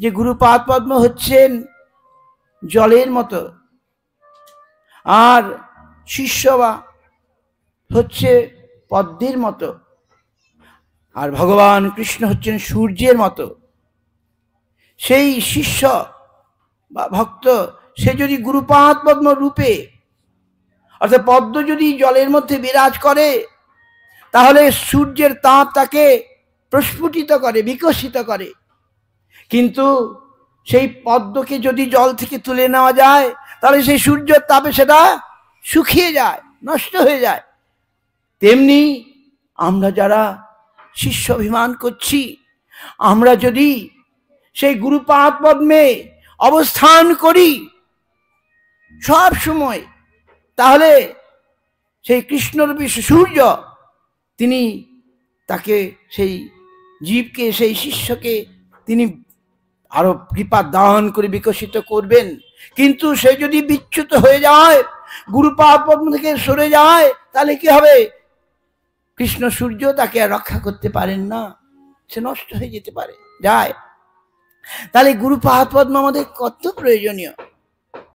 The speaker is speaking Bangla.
যে গুরুপাদ পদ্ম হচ্ছেন জলের মতো, আর শিষ্যবা হচ্ছে পদ্মের মতো, আর ভগবান কৃষ্ণ হচ্ছেন সূর্যের মতো। সেই শিষ্য বা ভক্ত সে যদি গুরুপাদ পদ্ম রূপে, অর্থাৎ পদ্ম যদি জলের মধ্যে বিরাজ করে, তাহলে সূর্যের তাপ তাকে প্রস্ফুটিত করে, বিকশিত করে। কিন্তু সেই পদ্মকে যদি জল থেকে তুলে নেওয়া যায়, তাহলে সেই সূর্যের তাপে সেটা শুকিয়ে যায়, নষ্ট হয়ে যায়। তেমনি আমরা যারা শিষ্য অভিমান করছি, আমরা যদি সেই গুরুপাদ পদ্মে অবস্থান করি সব সময়, তাহলে সেই কৃষ্ণরূপী সূর্য তিনি তাকে, সেই জীবকে, সেই শিষ্যকে তিনি আরো কৃপা দান করে বিকশিত করবেন। কিন্তু সে যদি বিচ্যুত হয়ে যায়, গুরুপাদ পদ্ম থেকে সরে যায়, তাহলে কি হবে? কৃষ্ণ সূর্য তাকে আর রক্ষা করতে পারেন না, সে নষ্ট হয়ে যেতে পারে, যায়। তাহলে গুরুপাদ পদ্ম আমাদের কত প্রয়োজনীয়।